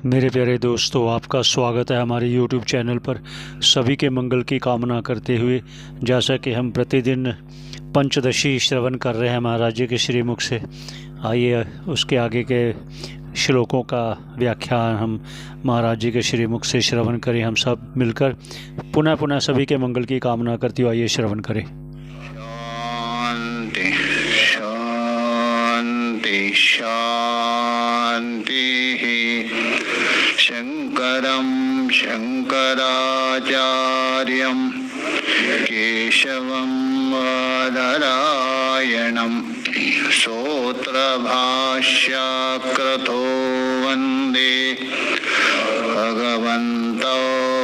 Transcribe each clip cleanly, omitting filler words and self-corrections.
मेरे प्यारे दोस्तों, आपका स्वागत है हमारे YouTube चैनल पर। सभी के मंगल की कामना करते हुए, जैसा कि हम प्रतिदिन पंचदशी श्रवण कर रहे हैं महाराज जी के श्रीमुख से, आइए उसके आगे के श्लोकों का व्याख्यान हम महाराज जी के श्रीमुख से श्रवण करें। हम सब मिलकर पुनः पुनः सभी के मंगल की कामना करते हुए आइए श्रवण करें। शांति शांति शांति। शंकरं शंकराचार्यं केशवं बादरायणं सूत्रभाष्यकृतो वन्दे भगवन्तौ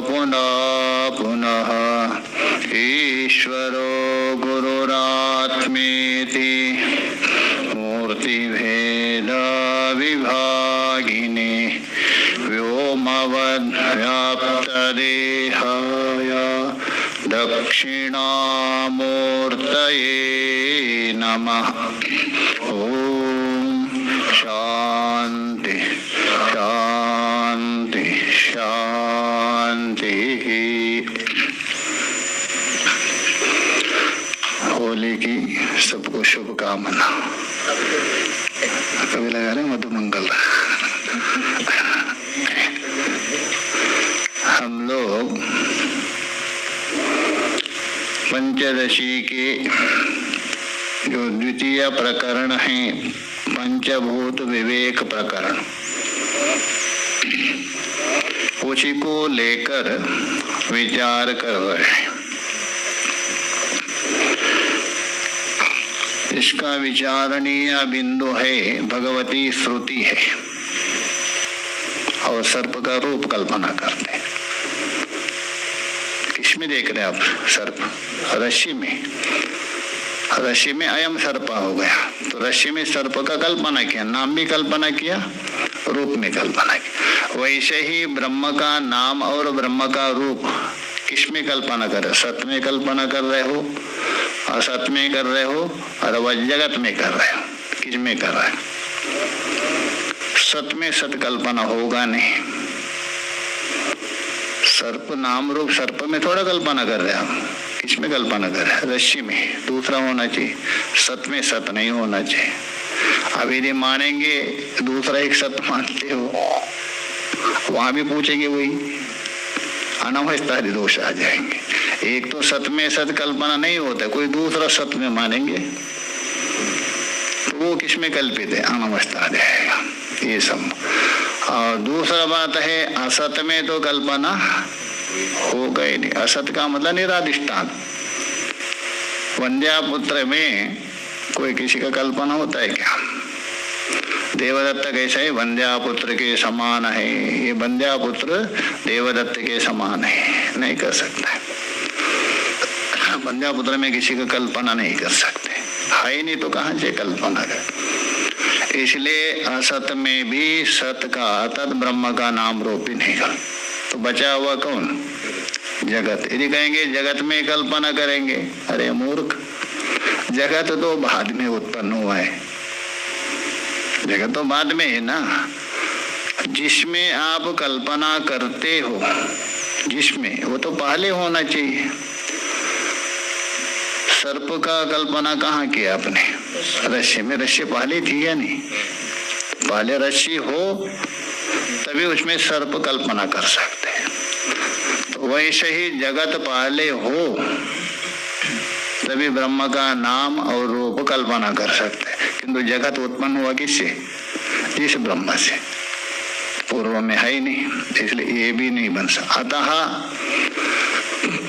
पुनः पुनः। ईश्वरो गुरुरात्मेति मूर्तिभेदविभागिने व्योमवद्व्याप्तदेहाय दक्षिणामूर्तये नमः। ओम शांति शांति शांति। होली की सबको शुभकामना। कभी लगा रहे मधुमंगल। हम लोग पंचदशी के जो द्वितीय प्रकरण है, पंचभूत विवेक प्रकरण, उसी को लेकर विचार कर रहे हैं। इसका विचारणीय बिंदु है भगवती श्रुति है, और सर्प का रूप कल्पना करते हैं। किसमें देख रहे हैं आप? सर्प रस्सी में। रस्सी में अयम सर्प हो गया, तो रस्सी में सर्प का कल्पना किया, नाम भी कल्पना किया, रूप में कल्पना किया। वैसे ही ब्रह्म का नाम और ब्रह्म का रूप किसमें कल्पना कर रहे? सत में कल्पना कर रहे हो, असत में कर रहे हो, और वह जगत में कर रहे हो। किस में कर रहे हो? सत में सत कल्पना होगा नहीं। सर्प नाम रूप सर्प में थोड़ा कल्पना कर रहे हम। किसमें कल्पना कर रहे हैं? रस्सी में। दूसरा होना चाहिए, सत में सत नहीं होना चाहिए। अब यदि मानेंगे दूसरा एक सत मानते हो, वहां भी पूछेंगे वही, अनवस्था दोष आ जाएंगे। एक तो सत में सत कल्पना नहीं होता, कोई दूसरा सत में मानेंगे तो वो किसमें कल्पित है? अनवस्था आ जाएगा ये सब। और दूसरा बात है, असत में तो कल्पना होगा ही नहीं। असत का मतलब निरादिष्टान। वंद्यापुत्र में कोई किसी का कल्पना होता है क्या? देवदत्त कैसा है? वंद्यापुत्र के समान है। ये वंद्यापुत्र देवदत्त के समान है, नहीं कर सकता है। वंद्यापुत्र में किसी का कल्पना नहीं कर सकते, है ही नहीं तो कहां से कल्पना कर। इसलिए असत में भी सत का तद ब्रह्म का नाम रूप ही नहीं कर, तो बचा हुआ कौन? जगत। यदि कहेंगे जगत में कल्पना करेंगे, अरे मूर्ख, जगत तो बाद में उत्पन्न हुआ है। जगत तो बाद में है ना। जिसमें आप कल्पना करते हो, जिसमें, वो तो पहले होना चाहिए। सर्प का कल्पना कहाँ किया आपने? रस्सी में। रस्सी पहले थी या नहीं? पहले रस्सी हो तभी उसमें सर्प कल्पना कर सकते हैं। तो वैसे ही जगत पहले हो तभी ब्रह्म का नाम और रूप कल्पना कर सकते हैं। किंतु जगत उत्पन्न हुआ किससे? जिस ब्रह्म से। पूर्व में है ही नहीं, इसलिए ये भी नहीं बन सकता। अतः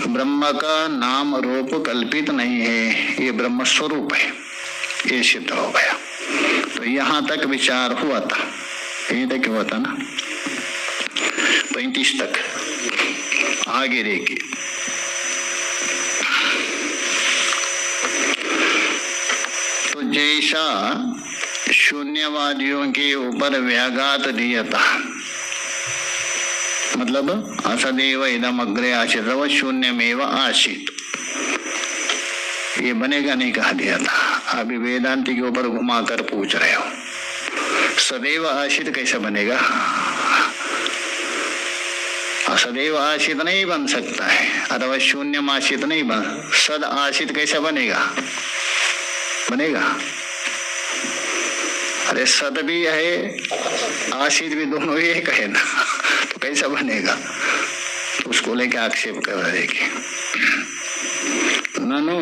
ब्रह्म का नाम रूप कल्पित नहीं है, ये ब्रह्म स्वरूप है, ये सिद्ध हो गया। तो यहाँ तक विचार हुआ था, यहीं तक हुआ था ना, 35 तक। आगे देखिए, तो जैसा शून्यवादियों के ऊपर व्याघात दिया था, मतलब असदेव इदम अग्रे आसित, शून्यमेव आसित, ये बनेगा नहीं कहा दिया था। अभी वेदांति के ऊपर घुमाकर पूछ रहे हो, सदैव आश्रित कैसे बनेगा? सदैव आशित नहीं बन सकता है, अथवा शून्यम आशित नहीं बन, सद आशित कैसे बनेगा? बनेगा? अरे सद भी है आशित भी, दोनों एक है ना, तो कैसा बनेगा? तो उसको लेके आक्षेप कर रहे कि ननु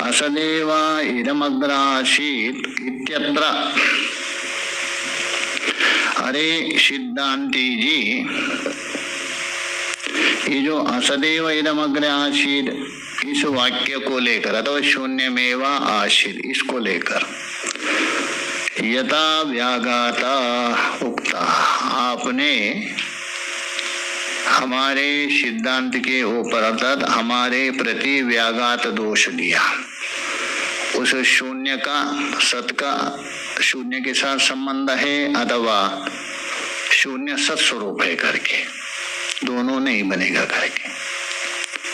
असदेव इदमग्रासीत इत्यत्र। अरे सिद्धांति जी, ये जो असदेव इदमग्र आसीत इस वाक्य को लेकर, अथवा शून्यमेवा आसीत इसको लेकर, यथा व्याघाता उक्ता, आपने हमारे सिद्धांत के ऊपर अर्थात हमारे प्रति व्याघात दोष दिया। उस शून्य का, सत का शून्य के साथ संबंध है अथवा शून्य सत स्वरूप है करके, दोनों नहीं बनेगा करके,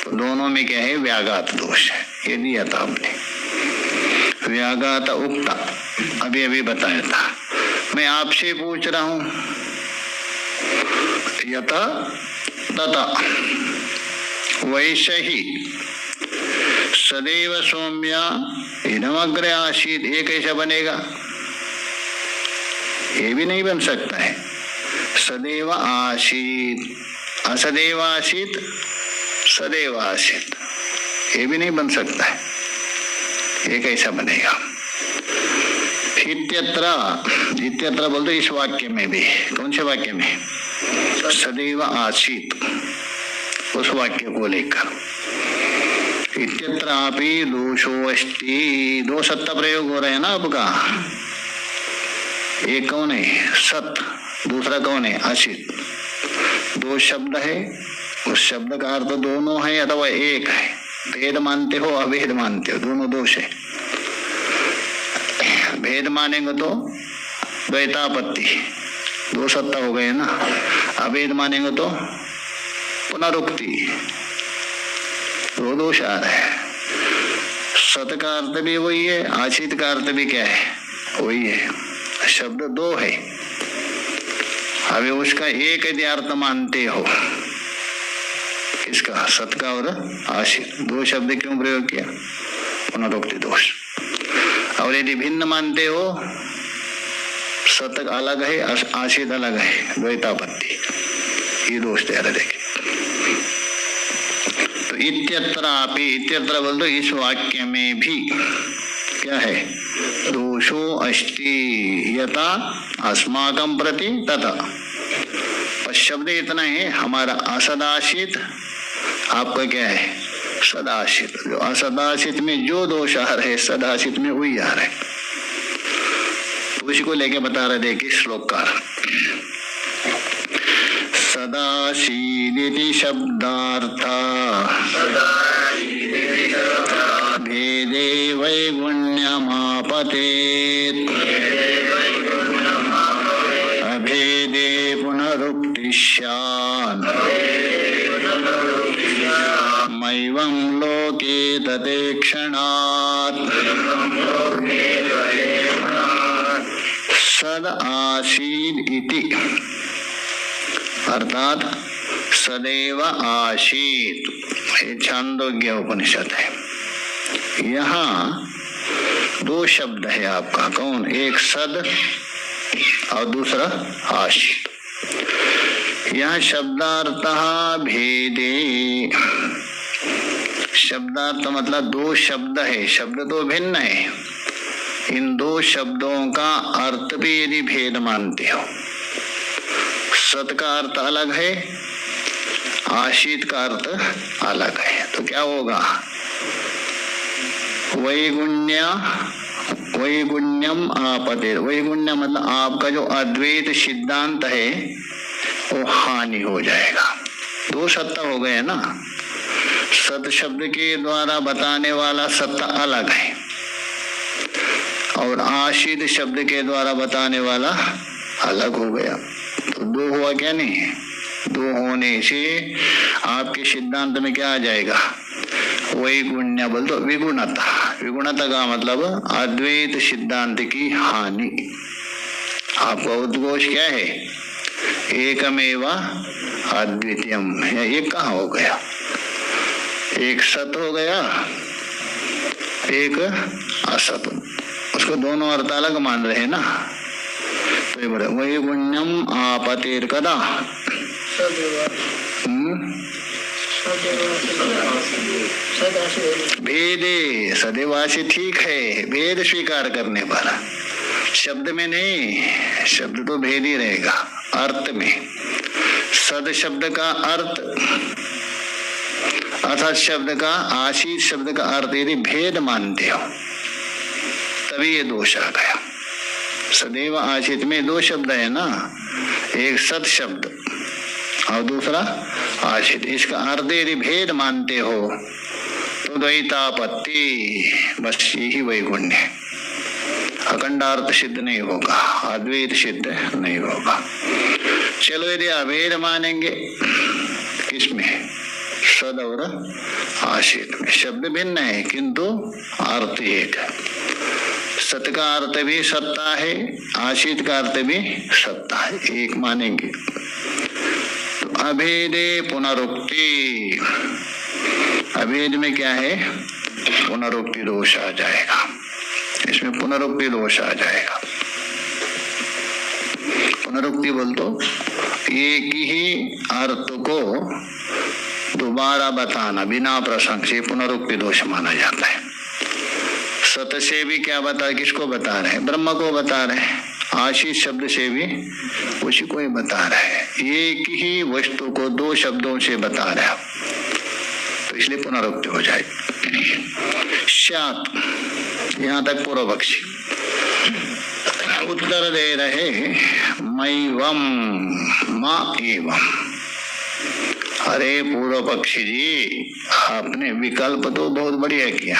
तो दोनों में क्या है? व्याघात दोष है, ये दिया था हमने। व्याघात उक्ता अभी अभी बताया था। मैं आपसे पूछ रहा हूं, यथा तथा वैसे ही सदैव सौम्या इदमग्र आसीत, ये कैसा बनेगा? ये भी नहीं बन सकता है। सदैव आसीत, असदैव आसीत, सदैव आसीत, ये भी नहीं बन सकता है। ये कैसा बनेगा? इत्यत्र बोलते इस वाक्य में भी, कौन से वाक्य में? सदैव आसीत, उस वाक्य को लेकर। इत्यत्रापि दोषो अस्ति, दो सत्ता प्रयोग हो रहे हैं ना आपका। एक कौन है? सत, दूसरा कौन है? आशित। दो शब्द है, उस शब्द का अर्थ दोनों है अथवा एक है। भेद मानते हो, अभेद मानते हो, दोनों दोष है। भेद मानेंगे तो द्वैतापत्ति, दो सत्ता हो गए ना। अभेद मानेंगे तो पुनरुक्ति, दो दोष आ रहे हैं। सत का अर्थ भी वही है, आशित का अर्थ भी क्या है? वही है। शब्द दो है, अभी उसका एक यदि अर्थ मानते हो, इसका सत का और आशित, दो शब्द क्यों प्रयोग किया? पुनरुक्ति दोष। और यदि भिन्न मानते हो, सत अलग है, आशित अलग है, द्वैतापत्ति, ये दोष दे रहे। देखिए, तो इत्यत्र बोल दो इस वाक्य में भी क्या है? दोषो अस्ति यथा अस्माकं प्रति तथा। पर शब्द इतना है, हमारा असदाशित, आपका क्या है? सदाशित। जो असदाशित में जो दोष आ रहे, सदाशित में वही आ रहे। उसी को लेके बता रहे, देखिए श्लोककार। सदाशीदिति शब्दार्था भेदे वैगुण्यमापतेत् अभेदे पुनरुक्ति स्यात् मैवं लोके तदेक्षणात् सद आसीद इति, अर्थात सदैव आसीत, ये छांदोग्य उपनिषद है। यहाँ दो शब्द है आपका, कौन? एक सद और दूसरा आशित। यहाँ शब्दार्थ भेदे, शब्दार्थ मतलब दो शब्द है, शब्द तो भिन्न है। इन दो शब्दों का अर्थ भी यदि भेद मानते हो, सत का अर्थ अलग है, आशित का अर्थ अलग है, तो क्या होगा? वैगुण्यम आपते। वैगुण्य मतलब आपका जो अद्वैत सिद्धांत है वो हानि हो जाएगा। दो सत्ता हो गए ना, सत शब्द के द्वारा बताने वाला सत्ता अलग है और आशित शब्द के द्वारा बताने वाला अलग हो गया, तो दो हुआ क्या? नहीं, दो होने से आपके सिद्धांत में क्या आ जाएगा? वैगुण्य बोल दो, विगुणता। विगुणता का मतलब अद्वैत सिद्धांत की हानि। आपका उद्घोष क्या है? एकमेव अद्वितीयम। एक कहाँ हो गया? एक सत हो गया, एक असत। उसको दोनों अर्थ अलग मान रहे हैं ना। तो ये बोले वही गुण्यम आपतिर कदा भेदे सदैवासी। ठीक है, भेद स्वीकार करने पर, शब्द में नहीं, शब्द तो भेद ही रहेगा, अर्थ में। सद शब्द का अर्थ, असत शब्द का, आशीष शब्द का अर्थ यदि भेद मानते हो तभी ये दोष आ गया। सदैव आशित में दो शब्द है ना, एक सत शब्द और दूसरा आशित। इसका अर्थ यदि भेद मानते हो तो द्वैतापत्ति, बस यही वैगुण्य है। अखंडार्थ सिद्ध नहीं होगा, अद्वैत सिद्ध नहीं होगा। चलो यदि अभेद मानेंगे, किसमें? सद और आशित में। शब्द भिन्न है किंतु अर्थ एक है। सत का अर्थ भी सत्ता है, आशित का अर्थ भी सत्ता है, एक मानेंगे। तो अभेदे पुनरुक्ति, अभेद में क्या है? पुनरुक्ति दोष आ जाएगा, इसमें पुनरुक्ति दोष आ जाएगा। पुनरुक्ति बोल तो एक ही अर्थ को दोबारा बताना बिना प्रसंग से पुनरुक्ति दोष माना जाता है। सत से भी क्या बता, किसको बता रहे हैं? ब्रह्म को बता रहे हैं। आशीष शब्द से भी उसी को ही बता रहे हैं। एक ही वस्तु को दो शब्दों से बता रहे हैं, तो इसलिए पुनरुक्ति हो जाएगी। शात, यहाँ तक पूर्व पक्षी उत्तर दे रहे मैवम मा एवं। अरे पूर्व पक्षी जी, आपने विकल्प तो बहुत बढ़िया किया,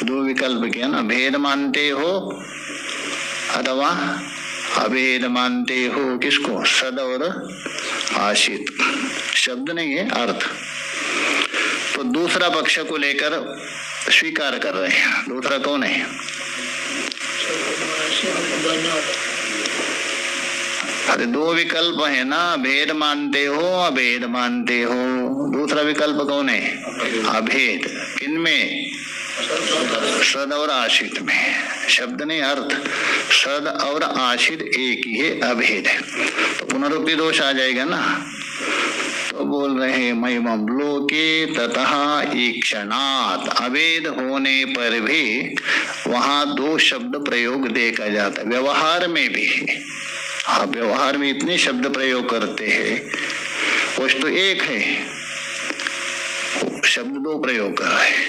दो विकल्प किया ना। भेद मानते हो अथवा अभेद मानते हो, किसको? सद और आशित। शब्द नहीं है, अर्थ। तो दूसरा पक्ष को लेकर स्वीकार कर रहे हैं। दूसरा कौन है? अरे दो विकल्प है ना, भेद मानते हो अभेद मानते हो। दूसरा विकल्प कौन है? अभेद। किनमें? सद और आशित में। शब्द नहीं, अर्थ। सद और आशित एक ही है, अभेद है, तो पुनरुक्ति दोष आ जाएगा ना। तो बोल रहे हैं महिमम लोके ततः ईक्षणात्, अभेद होने पर भी वहां दो शब्द प्रयोग देखा जाता है। व्यवहार में भी, हाँ, व्यवहार में इतने शब्द प्रयोग करते हैं, वस्तु एक है, शब्द दो प्रयोग कर रहे हैं,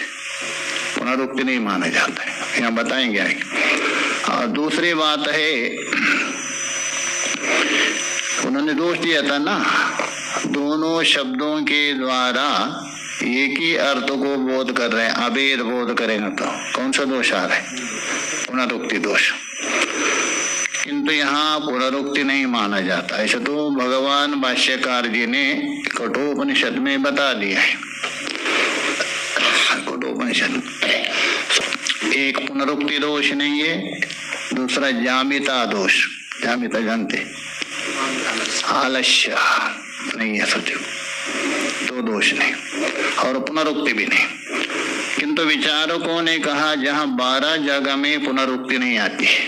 पुनरुक्ति नहीं माना जाता है। यहाँ बताएंगे आगे। और दूसरी बात है, उन्होंने दोष दिया था ना, दोनों शब्दों के द्वारा एक ही अर्थ को बोध कर रहे हैं, अभेद बोध करेंगे तो कौन सा दोष आ रहा है? पुनरुक्ति दोष। किंतु यहाँ पुनरुक्ति नहीं माना जाता। ऐसा तो भगवान भाष्यकार जी ने कठोपनिषद में बता दिया है। कठोपनिषद एक पुनरुक्ति दोष नहीं है, दूसरा जामिता दोष। जामिता जानते? आलस्य नहीं है, सचिव। दो दोष नहीं और पुनरुक्ति भी नहीं। किंतु विचारकों ने कहा जहाँ 12 जगह में पुनरुक्ति नहीं आती है,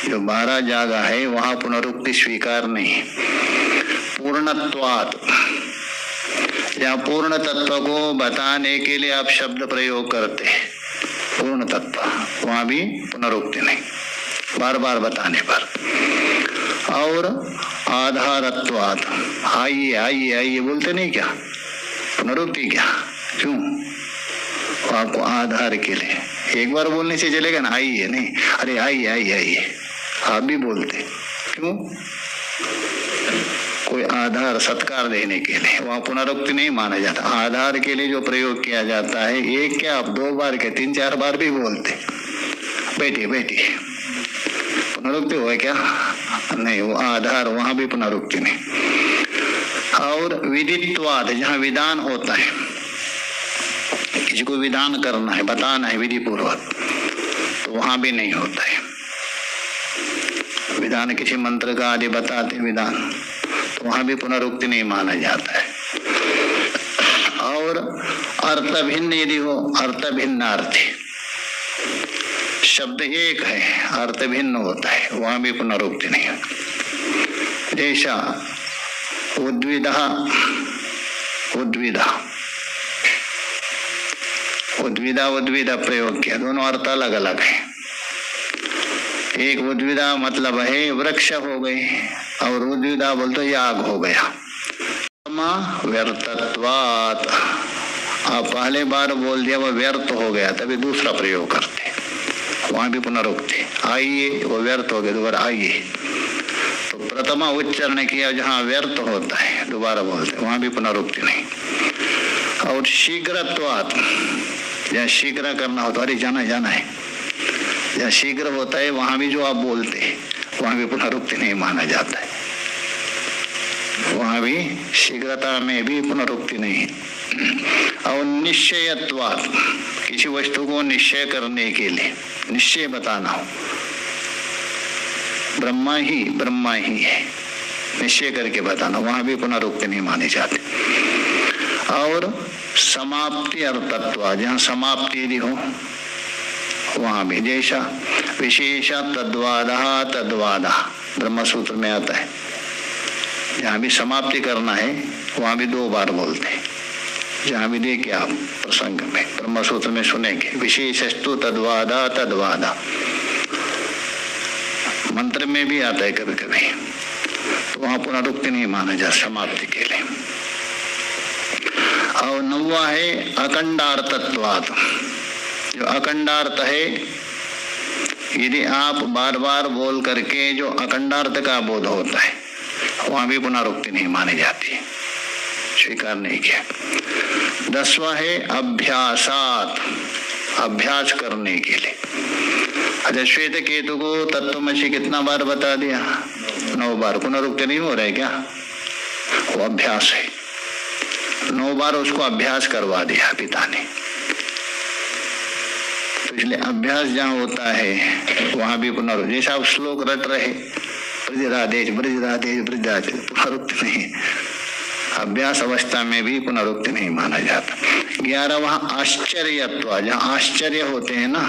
जो 12 जगह है वहां पुनरुक्ति स्वीकार नहीं। पूर्णत्वात्, जहाँ पूर्ण तत्व को बताने के लिए आप शब्द प्रयोग करते हैं, पूर्ण तत्व, वहां भी पुनरुक्ति नहीं, बार बार बताने पर। और आधारत्वात्, आइए आइए आइए बोलते नहीं क्या? पुनरुक्ति क्या? क्यों? आपको आधार के लिए एक बार बोलने से चलेगा ना, आइए नहीं, अरे आइए आइए आइए आप भी बोलते, क्यों? कोई आधार सत्कार देने के लिए, वहां पुनरुक्ति नहीं माना जाता। आधार के लिए जो प्रयोग किया जाता है, एक क्या आप 2 बार के 3-4 बार भी बोलते, बैठिए बैठिए, पुनरुक्ति हुआ क्या? नहीं, वो आधार, वहां भी पुनरुक्ति नहीं। और विदित्वाद, जहाँ विधान होता है, किसी को विधान करना है, बताना है विधि पूर्वक, तो वहां भी नहीं होता है। विधान किसी मंत्र का आदि बताते विधान, वहां भी पुनरुक्ति नहीं माना जाता है। और अर्थ भिन्न यदि हो, अर्थ भिन्नार्थी, शब्द एक है अर्थ भिन्न होता है, वहां भी पुनरुक्ति नहीं है। जैसा उद्विधा उद्विधा उद्विधा उद्विधा प्रयोग किया, दोनों अर्थ अलग अलग है। एक उद्विधा मतलब है वृक्ष हो गए, और उद्विधा बोलते याग हो गया। व्यर्थत्वात्, आप पहले बार बोल दिया वो व्यर्थ हो गया, तभी दूसरा प्रयोग करते, वहां भी पुनरुक्ति। आइए वो व्यर्थ हो गया, दोबारा आइए। तो प्रथमा उच्चारण किया जहाँ व्यर्थ होता है दोबारा बोलते, वहां भी पुनरुक्ति नहीं। और शीघ्रत्वात्, जहाँ शीघ्र करना होता, अरे जाना जाना है, जहाँ शीघ्र होता है वहां भी जो आप बोलते वहां भी पुनरुक्ति नहीं माना जाता है, वहां भी शीघ्रता में भी पुनरुक्ति नहीं है। और निश्चयत्वात्, किसी वस्तु को निश्चय करने के लिए, निश्चय बताना हो, ब्रह्मा ही है, निश्चय करके बताना, वहां भी पुनरुक्ति नहीं मानी जाती। और समाप्ति अर्थत्व, जहाँ समाप्ति यदि हो वहां भी, जैसा विशेष तद्वादा तद्वादा ब्रह्म सूत्र में आता है, जहाँ भी समाप्ति करना है वहां भी दो बार बोलते हैं। जहाँ भी देखिए आप प्रसंग में ब्रह्म सूत्र में सुनेंगे, विशेषस्तु तद्वादा तद्वादा, मंत्र में भी आता है कभी कभी, तो वहां पुनरुक्ति नहीं माना जा समाप्ति के लिए। और नौवा है अखंडार्थत्वात्, जो अखंडार्थ है, यदि आप बार बार बोल करके जो अखंडार्थ का बोध होता है वहां भी पुनरुक्ति नहीं मानी जाती, स्वीकार नहीं किया। 10वां है अभ्यासात, अभ्यास करने के लिए। अच्छा, श्वेत केतु को तत्वमसि कितना बार बता दिया? 9 बार। पुनरुक्ति नहीं हो रहा है क्या? वो अभ्यास है, 9 बार उसको अभ्यास करवा दिया पिता ने। तो इसलिए अभ्यास जहाँ होता है वहां भी पुनरुक्ति, जैसा आप श्लोक रट रहे ब्रजराधेश ब्रजराधेश ब्रजराधेश, पुनरुक्ति नहीं, अभ्यास अवस्था में भी पुनरुक्ति नहीं माना जाता। 11 वहां आश्चर्यत्व, जहाँ आश्चर्य होते हैं ना,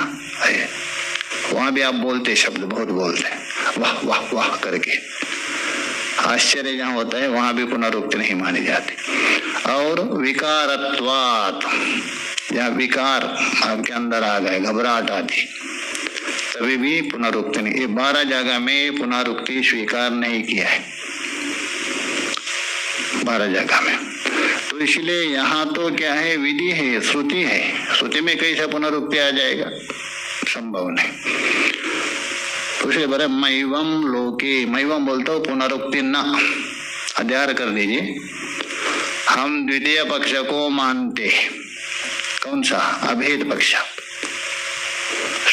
वहां भी आप बोलते शब्द बहुत बोलते हैं, वाह वाह वाह करके। आश्चर्य जहाँ होता है वहां भी पुनरुक्ति नहीं मानी जाती। और विकारत्वात्, जहाँ विकार आपके अंदर आ गए, घबराहट आती, तभी भी पुनरुक्ति नहीं। ये 12 जगह में पुनरुक्ति स्वीकार नहीं किया है, 12 जगह में। तो इसलिए यहाँ तो क्या है, विधि है, श्रुति है, श्रुति में कैसे पुनरुक्ति आ जाएगा, संभव नहीं। तो इसलिए बड़े मैवम लोके, मैवम बोलता हूँ पुनरुक्ति न, अध्यार कर दीजिए। हम द्वितीय पक्ष को मानते, कौन सा? अभेद पक्ष।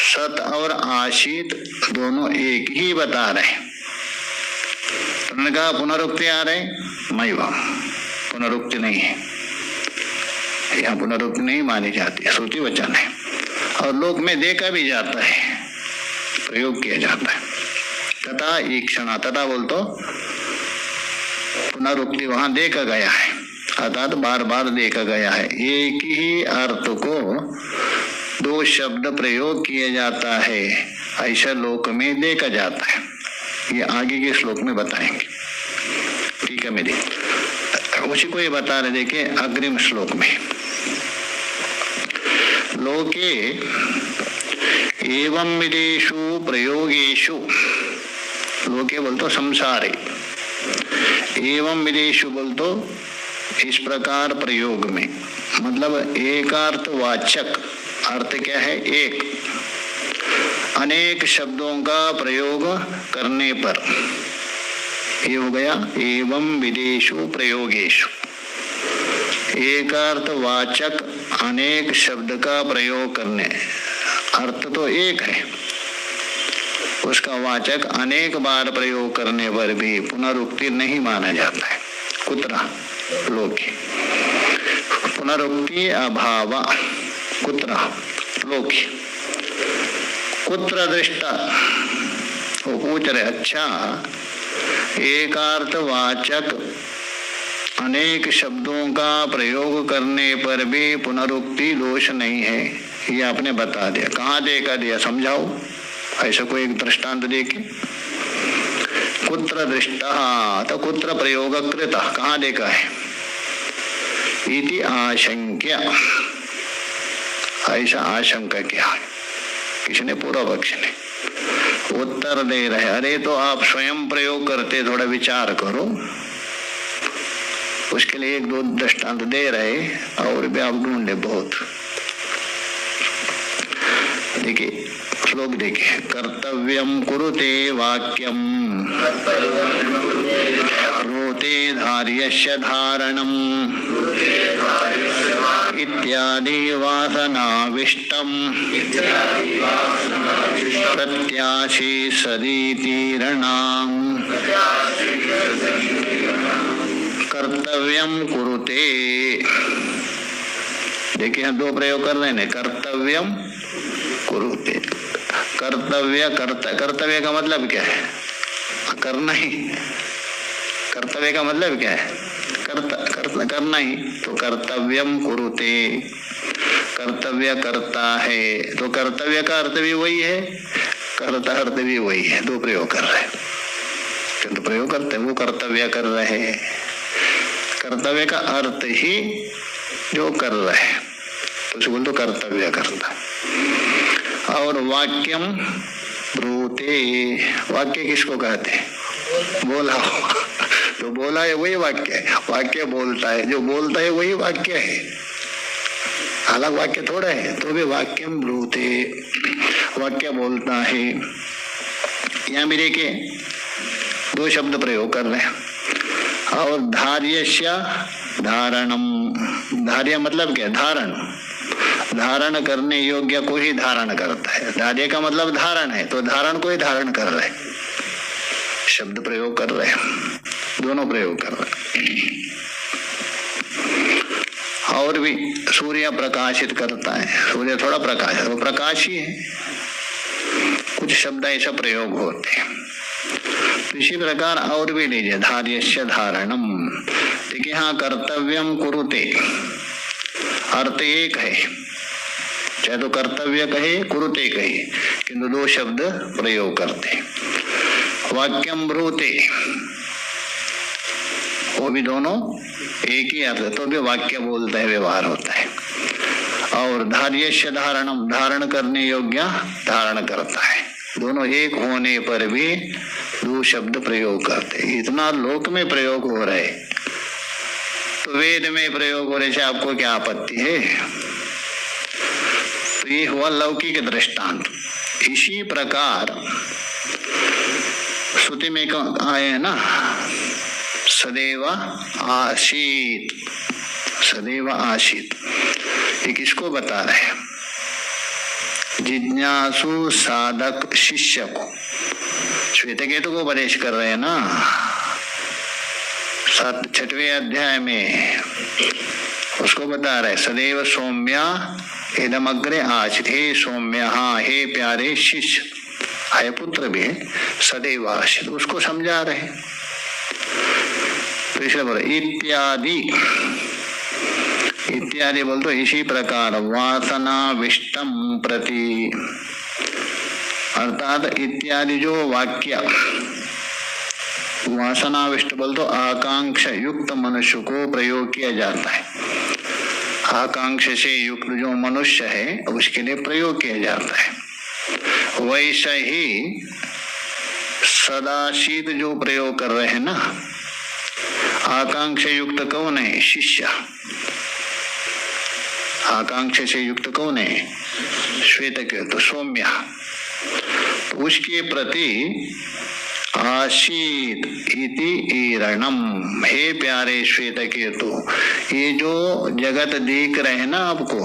सत और आशित दोनों एक ही बता रहे, उन्होंने कहा पुनरुक्ति आ रहे, मैवम, पुनरुक्ति नहीं है, यहाँ पुनरुक्ति नहीं मानी जाती, श्रुति वचन है। और लोक में देखा भी जाता है, प्रयोग किया जाता है। तथा ईक्षणा, तथा बोल तो पुनरुक्ति वहां देखा गया है, अर्थात बार बार देखा गया है। एक ही अर्थ को 2 शब्द प्रयोग किया जाता है, ऐसा लोक में देखा जाता है। ये आगे के श्लोक में बताएंगे, ठीक है मेरी। उसी को ये बता रहे, देखिए अग्रिम श्लोक में, लोके एवं विदेशु प्रयोगेशु, लोके बोलतो संसारे, एवं विदेशु बोलतो इस प्रकार प्रयोग में, मतलब एकार्थवाचक, अर्थ क्या है? एक, अनेक शब्दों का प्रयोग करने पर, ये हो गया एवं विदेशु प्रयोगेशु। एकार्थवाचक अनेक शब्द का प्रयोग करने, अर्थ तो एक है, उसका वाचक अनेक बार प्रयोग करने पर भी पुनरुक्ति नहीं माना जाता है। कुत्र? लोके। पुनरुक्ति अभाव, कुत्र? लोके। कुत्र दृष्टा, वो पूछ रहे, अच्छा एकार्थवाचक अनेक शब्दों का प्रयोग करने पर भी पुनरुक्ति दोष नहीं है, ये आपने बता दिया। कहाँ देखा दिया, समझाओ ऐसा कोई एक दृष्टांत देके। कुत्र दृष्टा, तो कुत्र प्रयोग कृता, कहाँ देखा है? इति आशंक्य, ऐसा आशंका किया है किसने? पूर्व पक्ष ने। उत्तर दे रहे, अरे तो आप स्वयं प्रयोग करते, थोड़ा विचार करो। उसके लिए एक दो दृष्टांत दे रहे और भी आप ढूंढे बहुत। देखिए श्लोक देखिए, कर्तव्यम कुरुते वाक्यम रोते धार्यस्य धारणम इत्यादि वासनाविष्टम प्रत्याशी सदीतीर्णाम कर्तव्यम कुरुते। देखिए हम दो प्रयोग कर रहे हैं, कर्तव्यम कुरुते। कर्तव्य कर्तव्य का मतलब क्या है? करना ही। कर्तव्य का मतलब क्या है? करना ही। तो कर्तव्यम कुरुते, कर्तव्य करता है, तो कर्तव्य का अर्थ भी वही है, कर्ता अर्थ भी वही है। दो प्रयोग कर रहे हैं, किंतु प्रयोग करते हैं, वो कर्तव्य कर रहे हैं। कर्तव्य का अर्थ ही जो कर रहे हैं, तो उसको बोल तो कर्तव्य करता। और वाक्यम ब्रूते, वाक्य किसको कहते हैं? बोला हो, जो बोला है वही वाक्य है। वाक्य बोलता है, जो बोलता है वही वाक्य है, अलग वाक्य थोड़ा है। तो भी वाक्यम ब्रूते, वाक्य बोलता है। यहाँ भी देखिए दो शब्द प्रयोग कर रहे हैं। और धार्यस्य धारणम, धार्य मतलब क्या? धारण, धारण करने योग्य को ही धारण करता है। धार्य का मतलब धारण है, तो धारण को ही धारण कर रहे, शब्द प्रयोग कर रहे हैं, दोनों प्रयोग कर रहे हैं। और भी सूर्य प्रकाशित करता है, सूर्य थोड़ा प्रकाश है, वो प्रकाश ही है। कुछ शब्द ऐसा प्रयोग होते हैं। इसी प्रकार और भी लीजिए, धार्यस्य धारणम। देखिए हाँ, कर्तव्यम कुरुते अर्थ एक है, चाहे तो कर्तव्य कहे कुरुते कहे, किंतु दो शब्द प्रयोग करते। वाक्यम ब्रूते, वो भी दोनों एक ही अर्थ, तो भी वाक्य बोलता है, व्यवहार होता है। और धार्यस्य धारणम, धारण करने योग्य धारण करता है। दोनों एक होने पर भी दो शब्द प्रयोग करते। इतना लोक में प्रयोग हो रहे, तो वेद में प्रयोग होने से आपको क्या आपत्ति है? तो ये हुआ लौकिक दृष्टांत। इसी प्रकार श्रुति में आए है ना, सदैव आशीत, सदैव आशीत। ये किसको बता रहे हैं? जिज्ञासु साधक शिष्य को, श्वेतकेतु को उपदेश कर रहे हैं ना 6वें अध्याय में, उसको बता रहे सदैव सौम्या इदमग्रे आचित। हे सौम्य, हाँ हे प्यारे शिष्य, है पुत्र भी सदैव आशित, उसको समझा रहे। तो इसलिए बोले इत्यादि, इत्यादि बोल तो इसी प्रकार वासना विष्टम प्रति, अर्थात इत्यादि जो वाक्य, वासना विष्ट बोल तो आकांक्षा युक्त मनुष्य को प्रयोग किया जाता है। आकांक्षा से युक्त जो मनुष्य है उसके लिए प्रयोग किया जाता है। वैसा ही सदाशीत जो प्रयोग कर रहे हैं ना, आकांक्षा युक्त कौन है? शिष्य। आकांक्षा से युक्त कौन है? श्वेतकेतु, सौम्य। तो उसके प्रति आशीत इति ईरणम, हे प्यारे श्वेतकेतु, ये जो जगत दिख रहे हैं ना आपको,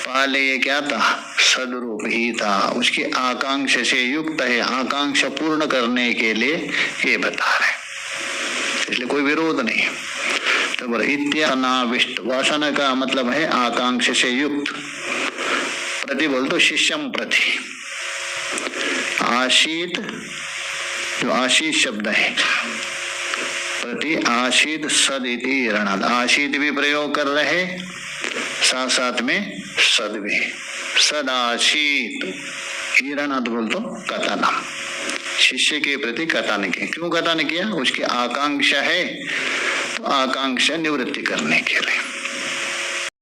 पहले ये क्या था? सदरूप ही था, उसकी आकांक्षा से युक्त है, आकांक्षा पूर्ण करने के लिए ये बता रहे, इसलिए कोई विरोध नहीं। तो बोले इत्यानाविष्ट, वासना का मतलब है आकांक्षा से युक्त। प्रति बोल तो शिष्यम प्रति, आशीत जो आशीत शब्द है, प्रति आशीत सद इति ऋणाद, आशीत भी प्रयोग कर रहे, साथ साथ में सद भी, सदाशीत ईरणाद बोल तो कथन, शिष्य के प्रति कथन किया। क्यों कथन किया? उसकी आकांक्षा है, तो आकांक्षा निवृत्ति करने के लिए।